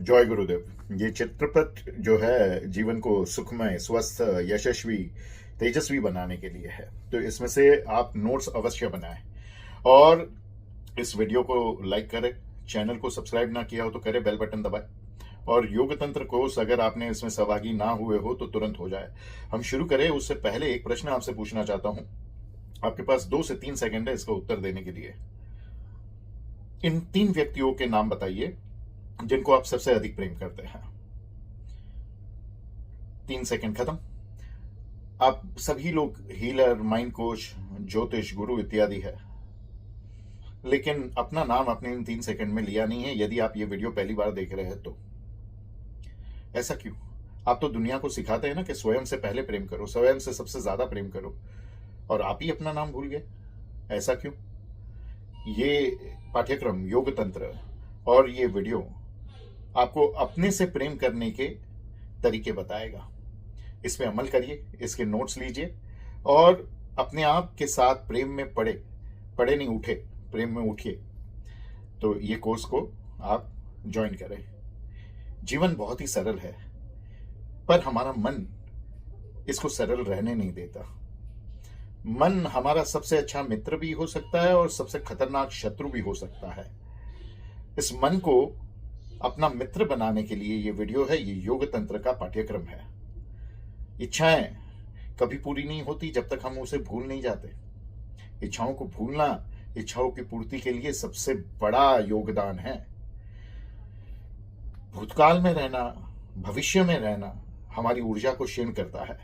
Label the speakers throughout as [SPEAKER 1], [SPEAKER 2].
[SPEAKER 1] जय गुरुदेव। ये चित्रपट जो है जीवन को सुखमय, स्वस्थ, यशस्वी, तेजस्वी बनाने के लिए है। तो इसमें से आप नोट्स अवश्य बनाएं और इस वीडियो को लाइक करें। चैनल को सब्सक्राइब ना किया हो तो करें, बेल बटन दबाएं। और योग तंत्र कोर्स अगर आपने इसमें सहभागी ना हुए हो तो तुरंत हो जाए। हम शुरू करें उससे पहले एक प्रश्न आपसे पूछना चाहता हूं। आपके पास 2 से 3 सेकंड है इसका उत्तर देने के लिए। इन 3 व्यक्तियों के नाम बताइए जिनको आप सबसे अधिक प्रेम करते हैं। 3 सेकंड खत्म। आप सभी लोग हीलर, माइंड कोच, ज्योतिष गुरु इत्यादि है, लेकिन अपना नाम अपने इन 3 सेकंड में लिया नहीं है। यदि आप ये वीडियो पहली बार देख रहे हैं तो ऐसा क्यों? आप तो दुनिया को सिखाते हैं ना कि स्वयं से पहले प्रेम करो, स्वयं से सबसे ज्यादा प्रेम करो, और आप ही अपना नाम भूल गए। ऐसा क्यों? ये पाठ्यक्रम योग तंत्र और ये वीडियो आपको अपने से प्रेम करने के तरीके बताएगा। इस पे अमल करिए, इसके नोट्स लीजिए और अपने आप के साथ प्रेम में पड़े पड़े नहीं, उठे, प्रेम में उठिए। तो ये कोर्स को आप ज्वाइन करें। जीवन बहुत ही सरल है, पर हमारा मन इसको सरल रहने नहीं देता। मन हमारा सबसे अच्छा मित्र भी हो सकता है और सबसे खतरनाक शत्रु भी हो सकता है। इस मन को अपना मित्र बनाने के लिए ये वीडियो है, ये योग तंत्र का पाठ्यक्रम है। इच्छाएं कभी पूरी नहीं होती जब तक हम उसे भूल नहीं जाते। इच्छाओं को भूलना इच्छाओं की पूर्ति के लिए सबसे बड़ा योगदान है। भूतकाल में रहना, भविष्य में रहना हमारी ऊर्जा को क्षीण करता है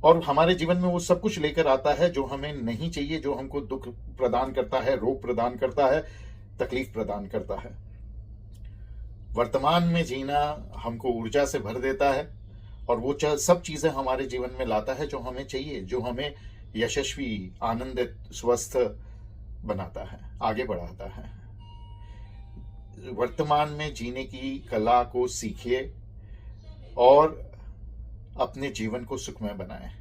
[SPEAKER 1] और हमारे जीवन में वो सब कुछ लेकर आता है जो हमें नहीं चाहिए, जो हमको दुख प्रदान करता है, रोग प्रदान करता है, तकलीफ प्रदान करता है। वर्तमान में जीना हमको ऊर्जा से भर देता है और वो सब चीजें हमारे जीवन में लाता है जो हमें चाहिए, जो हमें यशस्वी, आनंदित, स्वस्थ बनाता है, आगे बढ़ाता है। वर्तमान में जीने की कला को सीखिए और अपने जीवन को सुखमय बनाएं।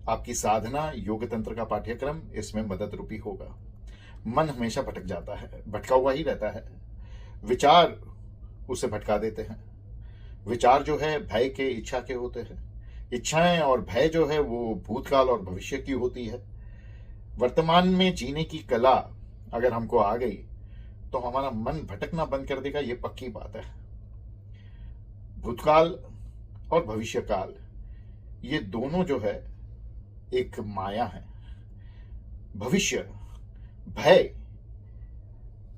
[SPEAKER 1] आपकी साधना योग तंत्र का पाठ्यक्रम इसमें मदद रूपी होगा। मन हमेशा भटक जाता है, भटका हुआ ही रहता है। विचार उसे भटका देते हैं। विचार जो है भय के, इच्छा के होते हैं। इच्छाएं और भय जो है वो भूतकाल और भविष्य की होती है। वर्तमान में जीने की कला अगर हमको आ गई तो हमारा मन भटकना बंद कर देगा, ये पक्की बात है। भूतकाल और भविष्य काल ये दोनों जो है एक माया है। भविष्य भय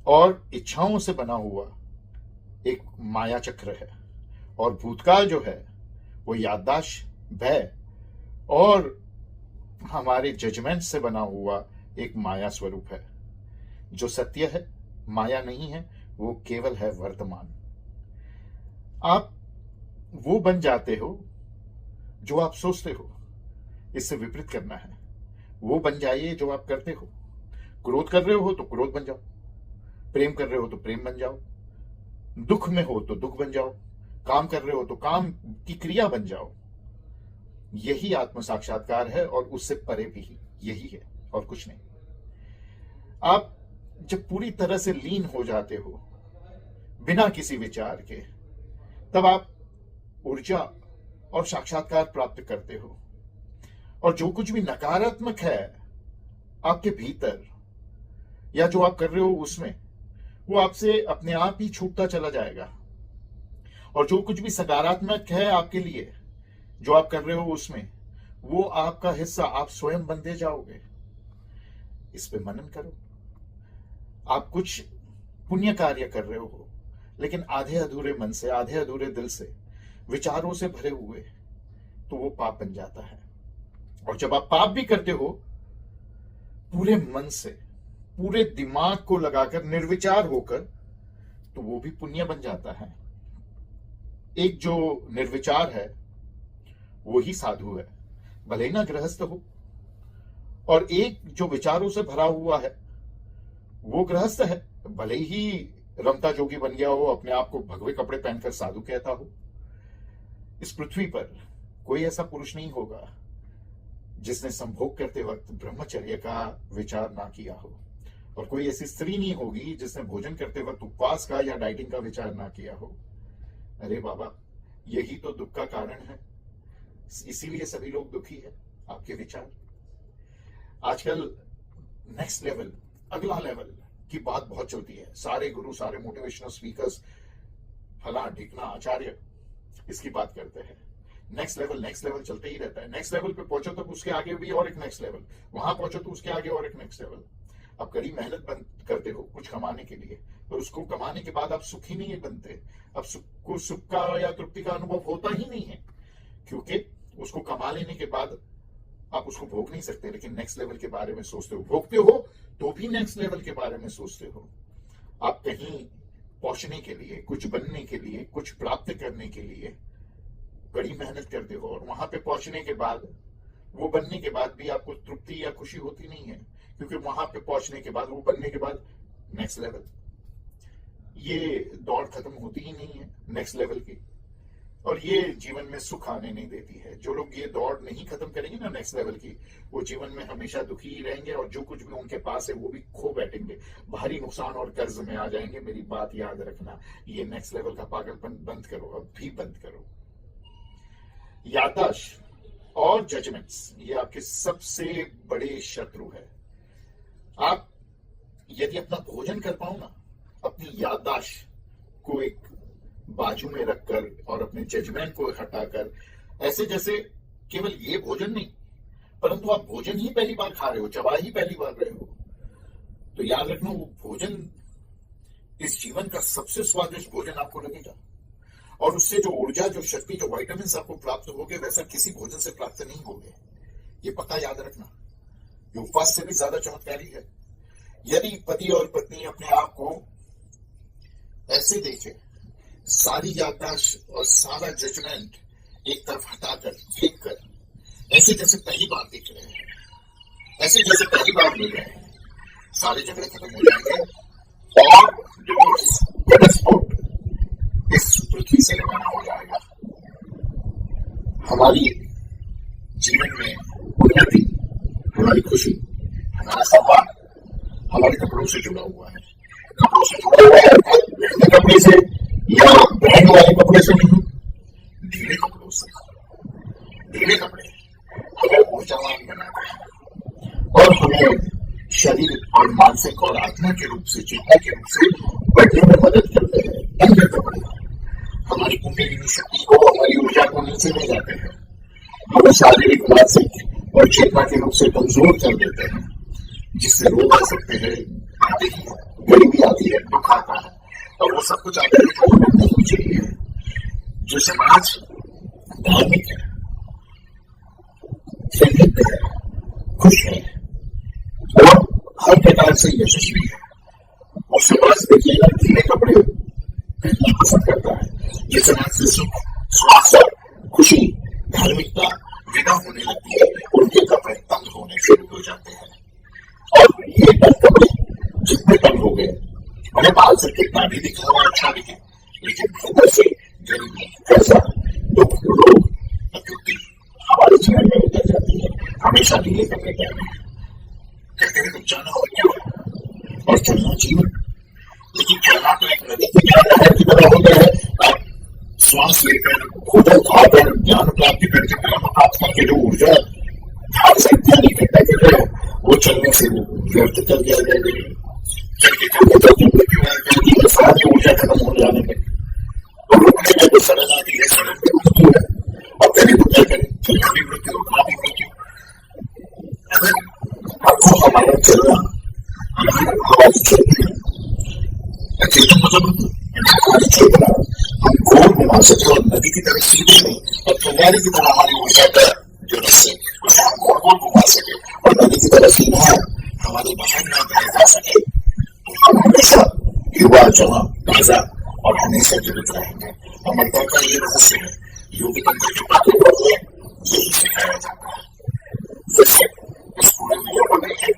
[SPEAKER 1] और इच्छाओं से बना हुआ एक माया चक्र है और भूतकाल जो है वो याददाश्त, भय और हमारे जजमेंट से बना हुआ एक माया स्वरूप है। जो सत्य है माया नहीं है, वो केवल है वर्तमान। आप वो बन जाते हो जो आप सोचते हो, इससे विपरीत करना है। वो बन जाइए जो आप करते हो। क्रोध कर रहे हो तो क्रोध बन जाओ, प्रेम कर रहे हो तो प्रेम बन जाओ, दुख में हो तो दुख बन जाओ, काम कर रहे हो तो काम की क्रिया बन जाओ। यही आत्म साक्षात्कार है और उससे परे भी यही है और कुछ नहीं। आप जब पूरी तरह से लीन हो जाते हो बिना किसी विचार के, तब आप ऊर्जा और साक्षात्कार प्राप्त करते हो और जो कुछ भी नकारात्मक है आपके भीतर या जो आप कर रहे हो उसमें, वो आपसे अपने आप ही छूटता चला जाएगा और जो कुछ भी सकारात्मक है आपके लिए जो आप कर रहे हो उसमें, वो आपका हिस्सा आप स्वयं बनते जाओगे। इस पे मनन करो। आप कुछ पुण्य कार्य कर रहे हो लेकिन आधे अधूरे मन से, आधे अधूरे दिल से, विचारों से भरे हुए, तो वो पाप बन जाता है। और जब आप पाप भी करते हो पूरे मन से, पूरे दिमाग को लगाकर, निर्विचार होकर, तो वो भी पुण्य बन जाता है। एक जो निर्विचार है वो ही साधु है, भले ही ना गृहस्थ हो, और एक जो विचारों से भरा हुआ है वो गृहस्थ है, भले ही रमता जोगी बन गया हो, अपने आप को भगवे कपड़े पहनकर साधु कहता हो। इस पृथ्वी पर कोई ऐसा पुरुष नहीं होगा जिसने संभोग करते वक्त ब्रह्मचर्य का विचार ना किया हो, और कोई ऐसी स्त्री नहीं होगी जिसने भोजन करते वक्त उपवास का या डाइटिंग का विचार ना किया हो। अरे बाबा, यही तो दुख का कारण है, इसीलिए सभी लोग दुखी है। आपके विचार आजकल नेक्स्ट लेवल, अगला लेवल की बात बहुत चलती है। सारे गुरु, सारे मोटिवेशनल स्पीकर्स, फला ढिकना आचार्य इसकी बात करते हैं। नेक्स्ट लेवल चलते ही रहता है। नेक्स्ट लेवल पे पहुंचो तो उसके आगे भी और एक नेक्स्ट लेवल, वहां पहुंचो तो उसके आगे और एक नेक्स्ट लेवल। आप कड़ी मेहनत बंद करते हो कुछ कमाने के लिए, पर उसको कमाने के बाद आप सुखी नहीं बनते। अब सुख का या तृप्ति का अनुभव होता ही नहीं है, क्योंकि उसको कमा लेने के बाद आप उसको भोग नहीं सकते, लेकिन नेक्स्ट लेवल के बारे में सोचते हो। भोगते हो तो भी नेक्स्ट लेवल के बारे में सोचते हो। आप कहीं पहुंचने के लिए, कुछ बनने के लिए, कुछ प्राप्त करने के लिए बड़ी मेहनत करते हो, और वहां पे पहुंचने के बाद, वो बनने के बाद भी आपको तृप्ति या खुशी होती नहीं है, क्योंकि वहां पे पहुंचने के बाद, वो बनने के बाद नेक्स्ट लेवल, ये दौड़ खत्म होती ही नहीं है नेक्स्ट लेवल की, और ये जीवन में सुख आने नहीं देती है। जो लोग ये दौड़ नहीं खत्म करेंगे ना नेक्स्ट लेवल की, वो जीवन में हमेशा दुखी ही रहेंगे, और जो कुछ भी उनके पास है वो भी खो बैठेंगे, भारी नुकसान और कर्ज में आ जाएंगे। मेरी बात याद रखना, ये नेक्स्ट लेवल का पागलपन बंद करो, अब भी बंद करो। याददाश्त और जजमेंट्स, ये आपके सबसे बड़े शत्रु है। आप यदि अपना भोजन कर पाओ ना, अपनी याददाश्त को एक बाजू में रखकर और अपने जजमेंट को हटाकर, ऐसे जैसे केवल ये भोजन नहीं, परंतु आप भोजन ही पहली बार खा रहे हो, चबा ही पहली बार रहे हो, तो याद रखना वो भोजन इस जीवन का सबसे स्वादिष्ट भोजन आपको लगेगा, और उससे जो ऊर्जा, जो शक्ति, जो विटामिन आपको प्राप्त होगे, वैसा किसी भोजन से प्राप्त नहीं होगे। ये पक्का याद रखना। ये उपवास से भी ज्यादा चमत्कारी है। यदि पति और पत्नी अपने आप को ऐसे देखे, सारी याददाश्त और सारा जजमेंट एक तरफ हटाकर, फेंक कर, ऐसे जैसे पहली बार देख रहे हैं, ऐसे जैसे पहली बार मिल रहे हैं, सारे झगड़े खत्म हो जाएंगे, और डिवोर्स, घटस्फोट इस पृथ्वी से रवाना हो जाएगा। हमारी जीवन में उन्नति, हमारी खुशी, हमारा सम्मान हमारे कपड़ों से जुड़ा हुआ है। कपड़ों से जुड़ा हुआ है, महंगे कपड़े से या ब्रांड वाले कपड़े से नहीं, ढीले कपड़ों से। ढीले कपड़े हमें ऊर्जावान बनाते हैं और हमें शरीर और मानसिक और आत्मा के रूप से, चेतना के रूप से बढ़ने में मदद करते हैं। अंदर कपड़े हमारी कुंडलिनी शक्ति को, हमारी ऊर्जा को नीचे ले जाते हैं, हमें शारीरिक, मानसिक और चेतना के रूप से कमजोर कर देते हैं, जिससे रोग आ सकते हैं, आते ही गरीबी आती है, दुख आता है, और वो सब कुछ आता है जो हमें नहीं चाहिए। जो समाज धार्मिक है, संगीत है, खुश है और हर प्रकार से यशस्वी है, और समाज देखिएगा ढीले कपड़े पहनना पसंद करता है। ये समाज से सुख, स्वास्थ्य, खुशी, धार्मिकता विदा होने लगती है, उनके कपड़े तंग होने शुरू हो जाते हैं, और ये कपड़े जितने तंग हो गए, उन्हें बाहर से कितना भी दिखावा अच्छा दिखे, लेकिन भीतर से गरीबी, कर्जा, दुख, रोग, अतृप्ति हमारे जीवन में उतर जाती है। हमेशा ढीले कपड़े पहने कहते हैं तुम जाना हो क्या, और चलना जीवन, लेकिन चलना तो एक नदी की तरह होता है। आप श्वास लेकर, भोजन खाकर, ज्ञान प्राप्ति करके, प्रेम प्राप्त करके जो ऊर्जा ध्यान से ज्ञान इकट्ठा कर रहे हैं, वो चलने से व्यर्थ कर दिया जाएगा। चलते चलते सारी ऊर्जा खत्म हो जाने में, और रुकने में तो सड़न आती है, सड़न में मृत्यु है, और कभी तो क्या करें, चलना भी मृत्यु, रुकना भी मृत्यु। अगर आपको हमारा चलना, हमारी चेतना, चेतन मतलब हमारी चेतना हम गोल घुमा सके, और नदी की तरह सीधे नहीं, और फुलवारी की तरह हमारी ऊर्जा का जो रस है उसे हम गोल गोल घुमा सके, और नदी की तरह सीधा हमारे बाहर ना बह जा सके, तो हम हमेशा युवा, जवान, ताजा और हमेशा जीवित रहेंगे। अमरता का ये रहस्य है, योगी तंत्र की बातें यही सिखाया जाता है। फिर से इस पूरे वीडियो को देखें।